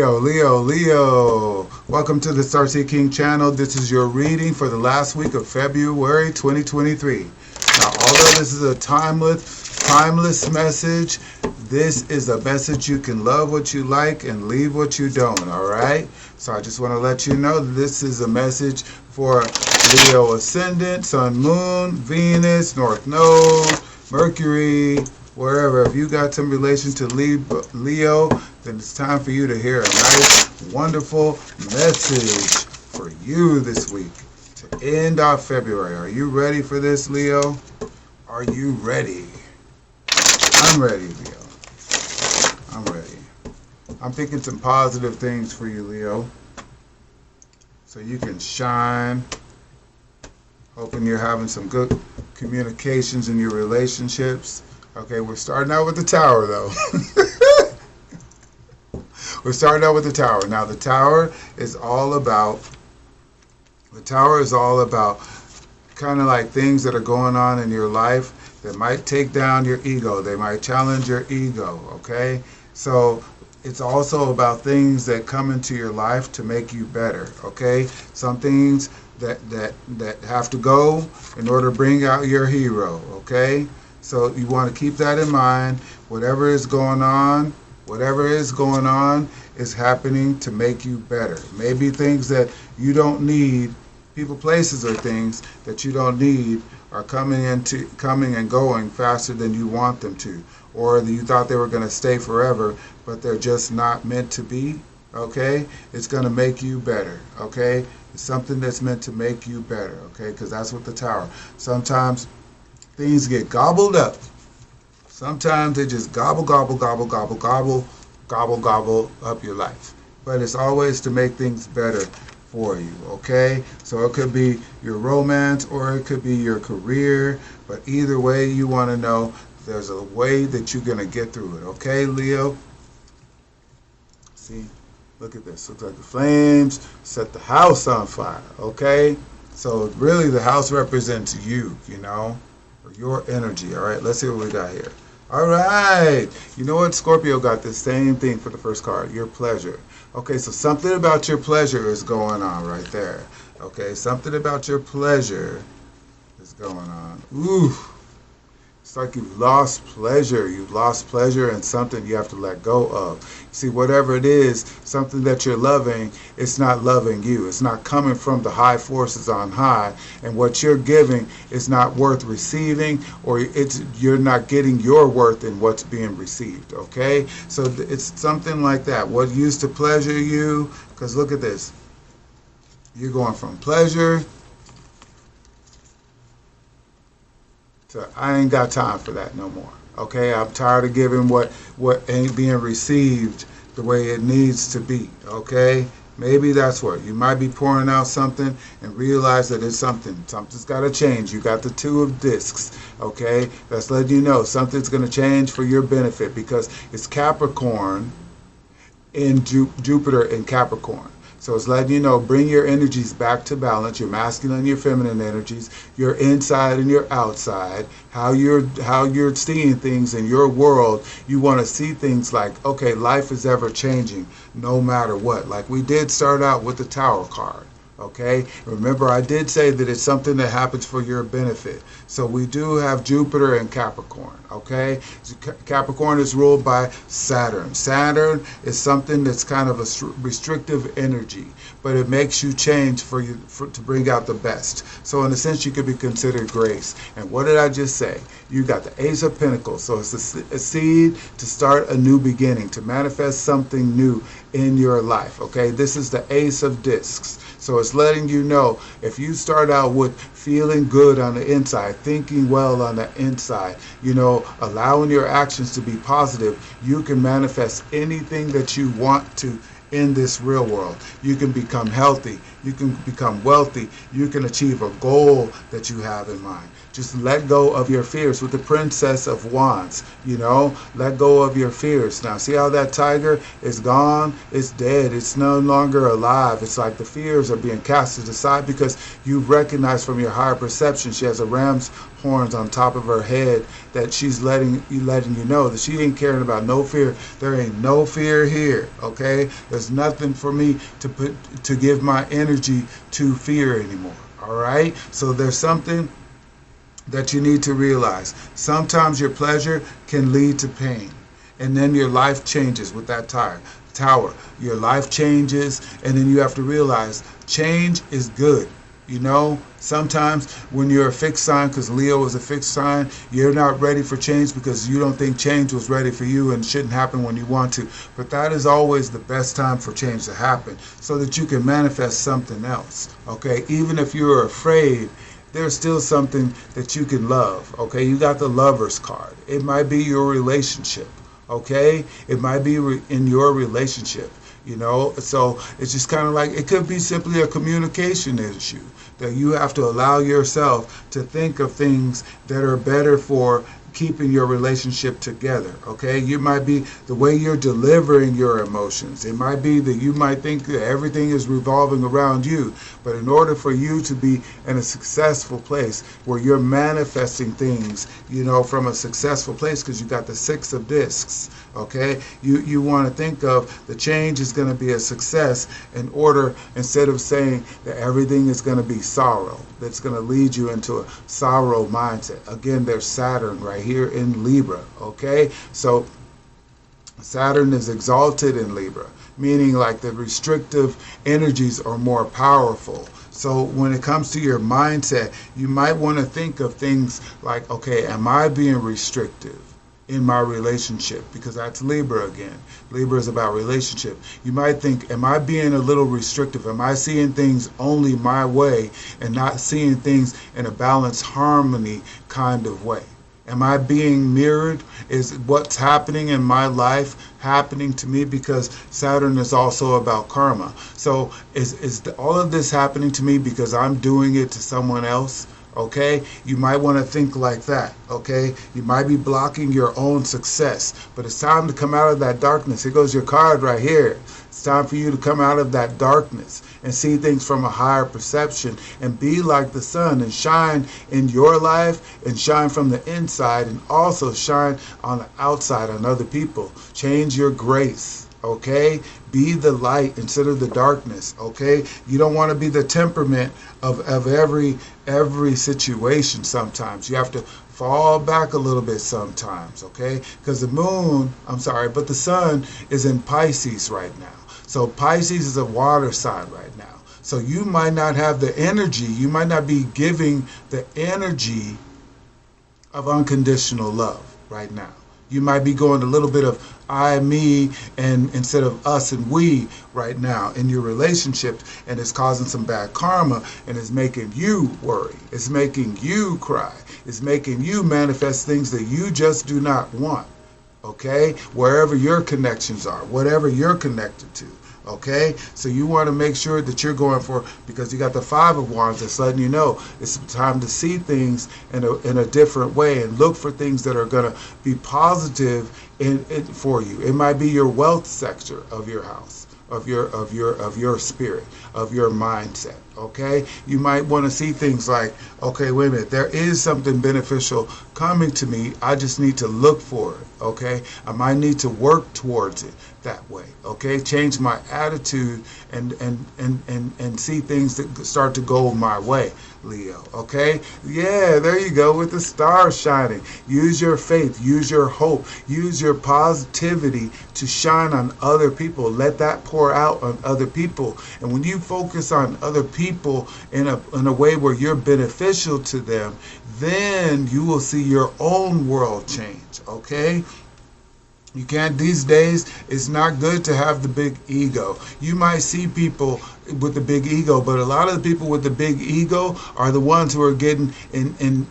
Leo. Welcome to the Starseed King channel. This is your reading for the last week of February 2023. Now, although this is a timeless message, this is a message you can love what you like and leave what you don't, all right? So I just want to let you know that this is a message for Leo Ascendant, Sun, Moon, Venus, North Node, Mercury, wherever. If you got some relation to Leo, then it's time for you to hear a nice, wonderful message for you this week to end off February. Are you ready for this, Leo? Are you ready? I'm ready, Leo. I'm ready. I'm thinking some positive things for you, Leo, so you can shine. Hoping you're having some good communications in your relationships. Okay, we're starting out with the Tower, though. We're starting out with the Tower. Now, the Tower is all about kind of like things that are going on in your life that might take down your ego. They might challenge your ego, okay? So it's also about things that come into your life to make you better, okay? Some things that have to go in order to bring out your hero, okay? So you want to keep that in mind. Whatever is going on is happening to make you better. Maybe things that you don't need, people, places, or things that you don't need are coming and going faster than you want them to, or you thought they were going to stay forever, but they're just not meant to be. Okay, it's going to make you better. Okay, it's something that's meant to make you better. Okay, because that's what the Tower. Sometimes things get gobbled up. Sometimes they just gobble up your life. But it's always to make things better for you, okay? So it could be your romance or it could be your career, but either way, you want to know there's a way that you're going to get through it, okay, Leo? See, look at this. Looks like the flames set the house on fire, okay? So really the house represents you, you know, or your energy, all right? Let's see what we got here. All right. You know what? Scorpio got the same thing for the first card, your pleasure. Okay, so something about your pleasure is going on right there. Okay, something about your pleasure is going on. Ooh. It's like you've lost pleasure. You've lost pleasure in something you have to let go of. See, whatever it is, something that you're loving, it's not loving you. It's not coming from the high forces on high. And what you're giving is not worth receiving, or you're not getting your worth in what's being received. Okay? So it's something like that. What used to pleasure you, because look at this. You're going from pleasure to I ain't got time for that no more. Okay, I'm tired of giving what ain't being received the way it needs to be. Okay, maybe that's what you might be pouring out something and realize that it's something's got to change. You got the Two of Discs. Okay, that's letting you know something's going to change for your benefit because it's Capricorn in Jupiter in Capricorn. So it's letting you know, bring your energies back to balance, your masculine and your feminine energies, your inside and your outside, how you're seeing things in your world. You want to see things like, okay, life is ever changing no matter what. Like we did start out with the Tower card. Okay, remember I did say that it's something that happens for your benefit. So we do have Jupiter and Capricorn. Okay, Capricorn is ruled by Saturn. Saturn is something that's kind of a restrictive energy, but it makes you change to bring out the best. So in a sense, you could be considered grace. And what did I just say? You got the Ace of Pentacles. So it's a seed to start a new beginning, to manifest something new in your life. Okay, this is the Ace of Discs. So it's letting you know if you start out with feeling good on the inside, thinking well on the inside, you know, allowing your actions to be positive, you can manifest anything that you want to in this real world. You can become healthy, You can become wealthy. You can achieve a goal that you have in mind. Just let go of your fears with the Princess of Wands. Let go of your fears. Now, see how that tiger is gone? It's dead. It's no longer alive. It's like the fears are being casted aside because you recognize from your higher perception she has a ram's horns on top of her head, that she's letting you know that she ain't caring about no fear. There ain't no fear here, okay? There's nothing for me to give my energy to fear anymore, all right? So there's something that you need to realize. Sometimes your pleasure can lead to pain, and then your life changes with that tower. Your life changes, and then you have to realize change is good. Sometimes when you're a fixed sign, because Leo is a fixed sign, you're not ready for change because you don't think change was ready for you and shouldn't happen when you want to. But that is always the best time for change to happen, so that you can manifest something else, okay? Even if you're afraid, there's still something that you can love, okay? You got the Lover's card. It might be your relationship, okay? It might be in your relationship, So it's just kind of like, it could be simply a communication issue, that you have to allow yourself to think of things that are better for keeping your relationship together, okay? You might be the way you're delivering your emotions. It might be that you might think that everything is revolving around you, but in order for you to be in a successful place where you're manifesting things, from a successful place, because you got the Six of Discs, okay? You want to think of the change is going to be a success instead of saying that everything is going to be sorrow. That's going to lead you into a sorrow mindset. Again, there's Saturn right here in Libra, okay? So Saturn is exalted in Libra, meaning like the restrictive energies are more powerful. So when it comes to your mindset, you might want to think of things like, okay, am I being restrictive in my relationship? Because that's Libra again. Libra is about relationship. You might think, am I being a little restrictive? Am I seeing things only my way and not seeing things in a balanced harmony kind of way? Am I being mirrored? Is what's happening in my life happening to me? Because Saturn is also about karma. So is all of this happening to me because I'm doing it to someone else? Okay, you might want to think like that, okay? You might be blocking your own success, but it's time to come out of that darkness. Here goes your card right here. It's time for you to come out of that darkness and see things from a higher perception and be like the sun and shine in your life and shine from the inside and also shine on the outside on other people. Change your grace. Okay, be the light instead of the darkness. Okay, you don't want to be the temperament of every situation. Sometimes you have to fall back a little bit sometimes, okay? Because but the sun is in Pisces right now. So Pisces is a water sign right now. So you might not have the energy, you might not be giving the energy of unconditional love right now. You might be going a little bit of I, me, and instead of us and we right now in your relationship, and it's causing some bad karma, and it's making you worry. It's making you cry. It's making you manifest things that you just do not want, okay? Wherever your connections are, whatever you're connected to. Okay, so you want to make sure that you're going for, because you got the Five of Wands that's letting you know it's time to see things in a different way and look for things that are going to be positive for you. It might be your wealth sector of your house, of your spirit, of your mindset. Okay, you might want to see things like, okay, wait a minute, there is something beneficial coming to me. I just need to look for it. Okay, I might need to work towards it that way. Okay, change my attitude and see things that start to go my way, Leo. Okay, yeah, there you go with the stars shining. Use your faith, use your hope, use your positivity to shine on other people. Let that pour out on other people. And when you focus on other people in a way where you're beneficial to them, then you will see your own world change. Okay, you can't, these days, it's not good to have the big ego. You might see people with the big ego, but a lot of the people with the big ego are the ones who are getting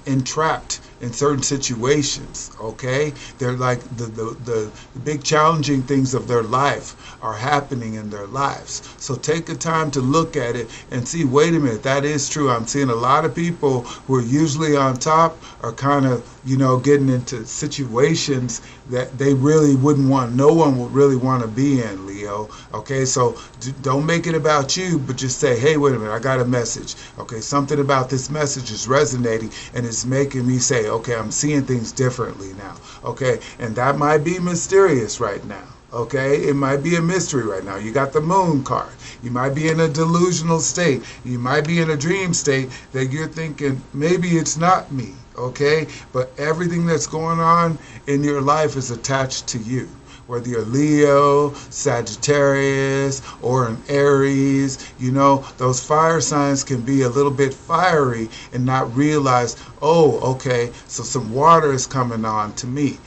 entrapped in certain situations, okay? They're like the big challenging things of their life are happening in their lives. So take the time to look at it and see, wait a minute, that is true. I'm seeing a lot of people who are usually on top are kind of, getting into situations that they really wouldn't want, no one would really want to be in, Leo. Okay, so don't make it about you, but just say, hey, wait a minute, I got a message. Okay, something about this message is resonating and it's making me say, okay, I'm seeing things differently now. Okay, and that might be mysterious right now. Okay, it might be a mystery right now. You got the moon card. You might be in a delusional state. You might be in a dream state that you're thinking, maybe it's not me. Okay, but everything that's going on in your life is attached to you. Whether you're Leo, Sagittarius, or an Aries, those fire signs can be a little bit fiery and not realize, oh, okay, so some water is coming on to me,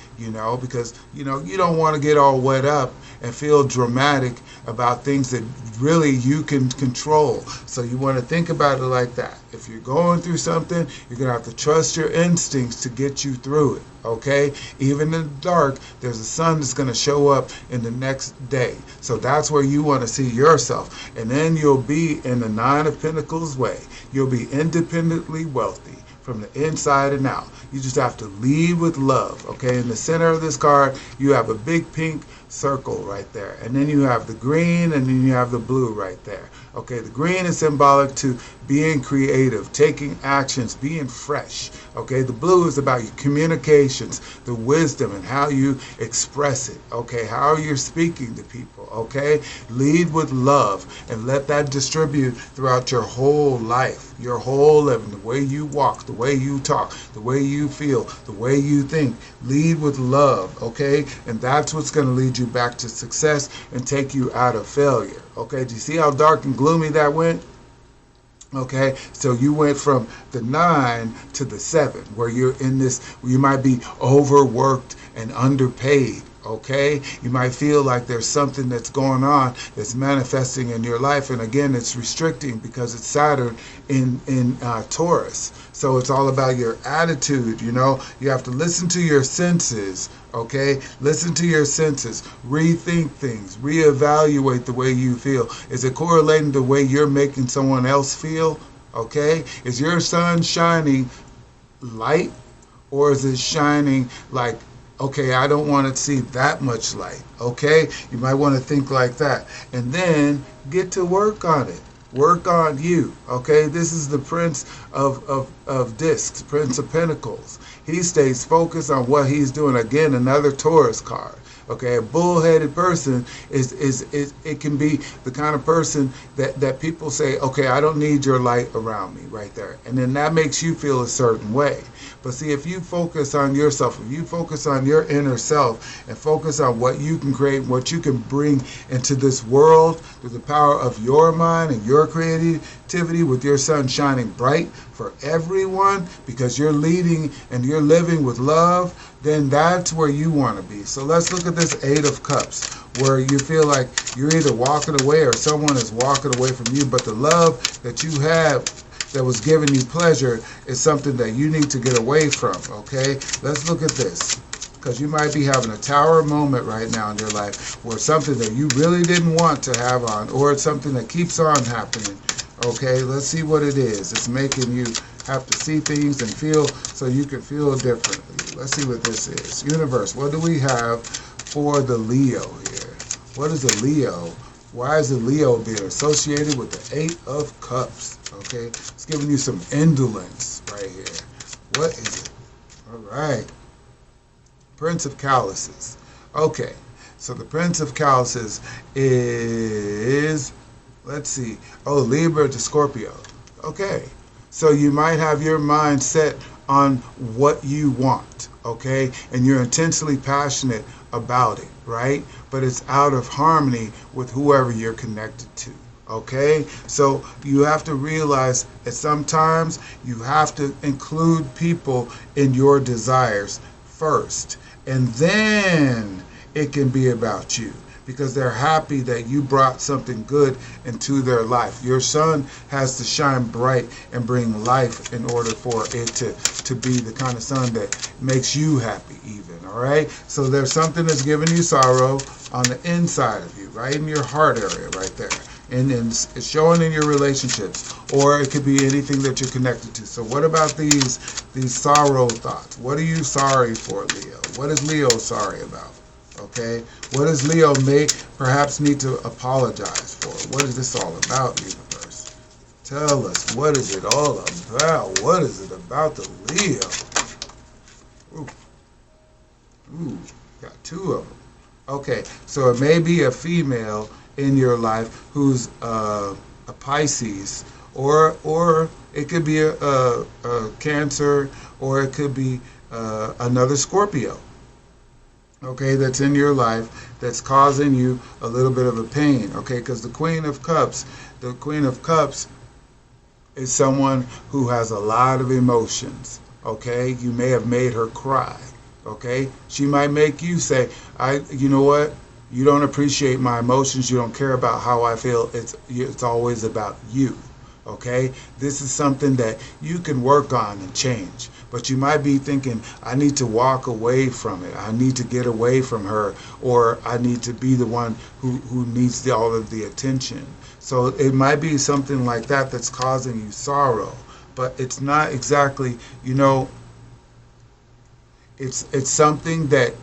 because, you don't want to get all wet up and feel dramatic about things that really you can control. So you want to think about it like that. If you're going through something, you're going to have to trust your instincts to get you through it, okay? Even in the dark, there's a sun that's going to show up in the next day. So that's where you want to see yourself. And then you'll be in the Nine of Pentacles way. You'll be independently wealthy from the inside and out. You just have to lead with love, okay? In the center of this card, you have a big pink circle right there. And then you have the green, and then you have the blue right there. Okay, the green is symbolic to being creative, taking actions, being fresh. Okay, the blue is about your communications, the wisdom, and how you express it. Okay, how you're speaking to people. Okay, lead with love and let that distribute throughout your whole life, your whole living, the way you walk, the way you talk, the way you feel, the way you think. Lead with love, okay? And that's what's going to lead you back to success and take you out of failure. Okay, do you see how dark and gloomy that went? Okay, so you went from the 9 to the 7, where you're in this, where you might be overworked and underpaid. Okay, you might feel like there's something that's going on that's manifesting in your life, and again, it's restricting because it's Saturn in Taurus. So it's all about your attitude. You have to listen to your senses. Okay, listen to your senses, rethink things, reevaluate the way you feel. Is it correlating the way you're making someone else feel? Okay, is your sun shining light, or is it shining like, okay, I don't want to see that much light? Okay, you might want to think like that, and then get to work on it. Work on you. Okay, this is the Prince of Discs, Prince of Pentacles. He stays focused on what he's doing. Again, another Taurus card. Okay, a bullheaded person is it can be the kind of person that people say, okay, I don't need your light around me right there. And then that makes you feel a certain way. But see, if you focus on yourself, if you focus on your inner self and focus on what you can create, what you can bring into this world through the power of your mind and your creativity, with your sun shining bright for everyone, because you're leading and you're living with love, then that's where you want to be. So let's look at this 8 of Cups, where you feel like you're either walking away or someone is walking away from you, but the love that you have that was giving you pleasure is something that you need to get away from, okay? Let's look at this, because you might be having a tower moment right now in your life where something that you really didn't want to have on, or it's something that keeps on happening, okay? Let's see what it is. It's making you have to see things and feel so you can feel differently. Let's see what this is. Universe, what do we have for the Leo here? What is a Leo? Why is a Leo being associated with the 8 of Cups? Okay, it's giving you some indolence right here. What is it? All right. Prince of Calluses. Okay, so the Prince of Calluses is, let's see, Libra to Scorpio. Okay, so you might have your mind set on what you want, okay, and you're intensely passionate about it, right? But it's out of harmony with whoever you're connected to. Okay, so you have to realize that sometimes you have to include people in your desires first, and then it can be about you. because they're happy that you brought something good into their life. Your sun has to shine bright and bring life in order for it to be the kind of sun that makes you happy even, all right? So there's something that's giving you sorrow on the inside of you, right in your heart area right there. And it's showing in your relationships, or it could be anything that you're connected to. So what about these sorrow thoughts? What are you sorry for, Leo? What is Leo sorry about? Okay, what does Leo may perhaps need to apologize for? What is this all about, universe? Tell us, what is it all about? What is it about the Leo? Ooh, got two of them. Okay, so it may be a female in your life who's a Pisces, or it could be a Cancer, or it could be another Scorpio, okay, that's in your life that's causing you a little bit of a pain, okay, because the Queen of Cups is someone who has a lot of emotions, okay? You may have made her cry, okay? She might make you say, you know what? You don't appreciate my emotions. You don't care about how I feel. It's always about you, okay? This is something that you can work on and change. But you might be thinking, I need to walk away from it. I need to get away from her, or I need to be the one who needs all of the attention. So it might be something like that that's causing you sorrow. But it's not exactly, it's something that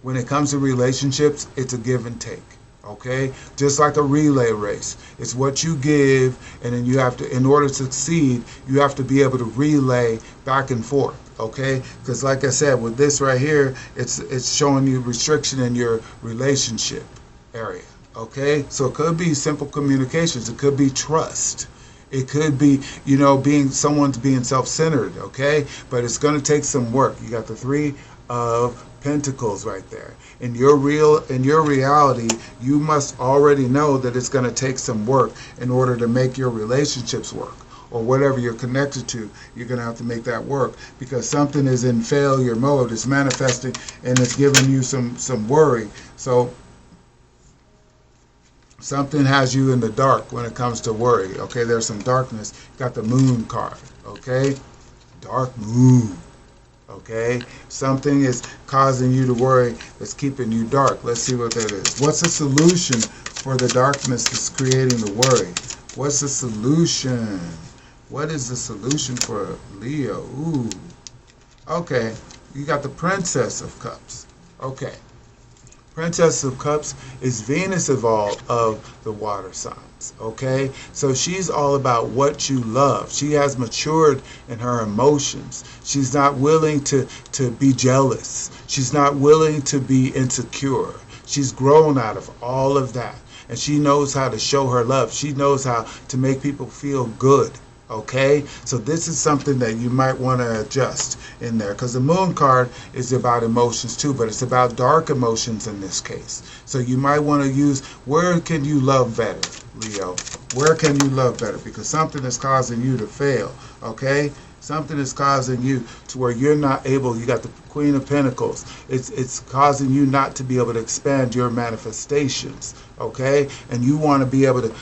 when it comes to relationships, it's a give and take, okay? Just like a relay race. It's what you give, and then you have to, in order to succeed, you have to be able to relay back and forth, okay? Because like I said, with this right here, it's showing you restriction in your relationship area, okay? So it could be simple communications. It could be trust. It could be, someone's being self-centered, okay? But it's going to take some work. You got the Three of Pentacles right there. In your reality, you must already know that it's going to take some work in order to make your relationships work, or whatever you're connected to. You're going to have to make that work, because something is in failure mode. It's manifesting, and it's giving you some worry. So something has you in the dark when it comes to worry, okay? There's some darkness. You got the Moon card, okay? Dark Moon. Okay, something is causing you to worry that's keeping you dark. Let's see what that is. What's the solution for the darkness that's creating the worry? What's the solution? What is the solution for Leo? Ooh. Okay, you got the Princess of Cups. Okay. Princess of Cups is Venus of all of the water signs, okay? So she's all about what you love. She has matured in her emotions. She's not willing to be jealous. She's not willing to be insecure. She's grown out of all of that. And she knows how to show her love. She knows how to make people feel good. Okay, so this is something that you might want to adjust in there, because the Moon card is about emotions too, but it's about dark emotions in this case. So you might want to use, where can you love better, Leo? Where can you love better? Because something is causing you to fail, okay? Something is causing you to where you're not able, you got the Queen of Pentacles. It's causing you not to be able to expand your manifestations, okay? And you want to be able to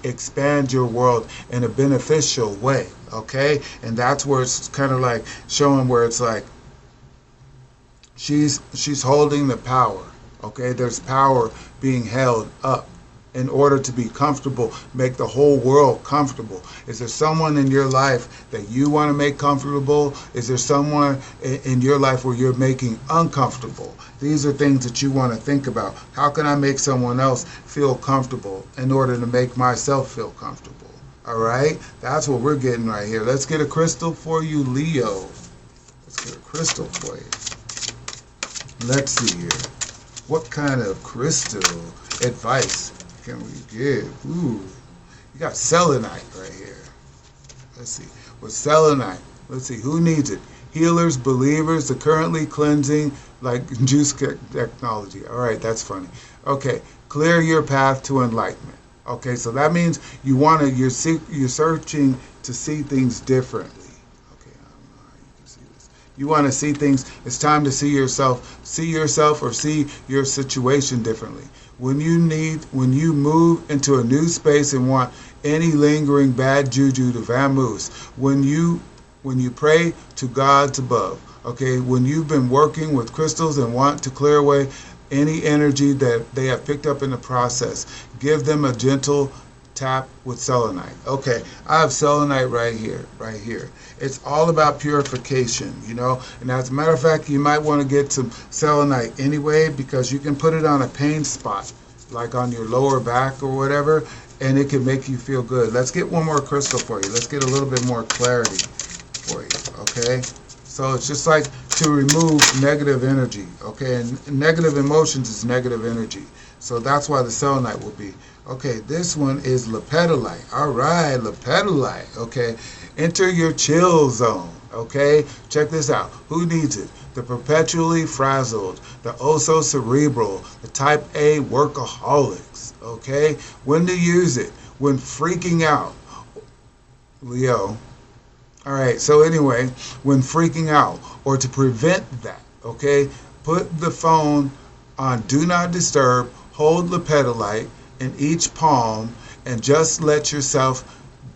expand your world in a beneficial way, okay? And that's where it's kind of like showing where it's like she's holding the power, okay? There's power being held up in order to be comfortable, make the whole world comfortable. Is there someone in your life that you want to make comfortable? Is there someone in your life where you're making uncomfortable? These are things that you want to think about. How can I make someone else feel comfortable in order to make myself feel comfortable? All right? That's what we're getting right here. Let's get a crystal for you, Leo. Let's get a crystal for you. Let's see here. What kind of crystal advice can we give? Ooh, you got selenite right here. Let's see. With selenite, let's see, who needs it? Healers, believers, the currently cleansing, like juice technology. All right, that's funny. Okay, clear your path to enlightenment. Okay, so that means you're searching to see things differently. Okay, I don't know how you can see this. You want to see things. It's time to see yourself or see your situation differently. When you move into a new space and want any lingering bad juju to vamoose, when you pray to gods above, okay, when you've been working with crystals and want to clear away any energy that they have picked up in the process, give them a gentle tap with selenite. Okay, I have selenite right here. It's all about purification, and as a matter of fact, you might want to get some selenite anyway, because you can put it on a pain spot, like on your lower back or whatever, and it can make you feel good. Let's get one more crystal for you. Let's get a little bit more clarity for you, okay? So it's just like to remove negative energy, okay? And negative emotions is negative energy. So that's why the selenite will be. Okay, this one is lepidolite. All right, lepidolite, okay? Enter your chill zone, okay? Check this out. Who needs it? The perpetually frazzled, the cerebral, the type A workaholics, okay? When to use it? When freaking out. Leo. All right, so anyway, when freaking out, or to prevent that, okay, put the phone on Do Not Disturb, hold lepidolite in each palm, and just let yourself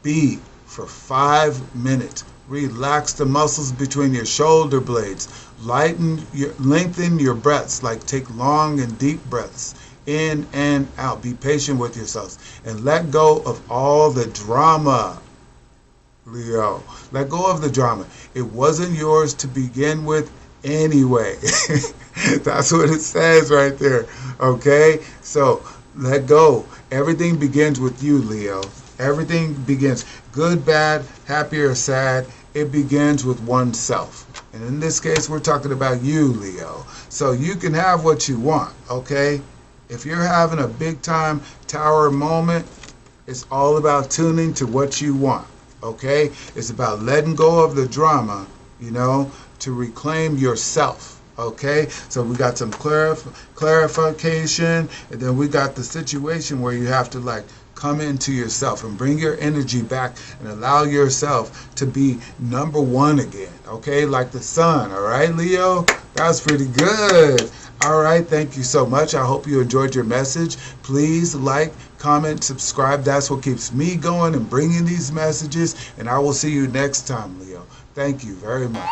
be for 5 minutes. Relax the muscles between your shoulder blades. Lengthen your breaths, like take long and deep breaths in and out. Be patient with yourselves and let go of all the drama. Leo, let go of the drama. It wasn't yours to begin with anyway. That's what it says right there. Okay? So let go. Everything begins with you, Leo. Everything begins, good, bad, happy, or sad. It begins with oneself. And in this case, we're talking about you, Leo. So you can have what you want, okay? If you're having a big time tower moment, it's all about tuning to what you want. Okay? It's about letting go of the drama, to reclaim yourself. Okay? So we got some clarification, and then we got the situation where you have to come into yourself and bring your energy back and allow yourself to be number one again. Okay? Like the sun. All right, Leo? That's pretty good. All right, thank you so much. I hope you enjoyed your message. Please like, comment, subscribe. That's what keeps me going and bringing these messages. And I will see you next time, Leo. Thank you very much.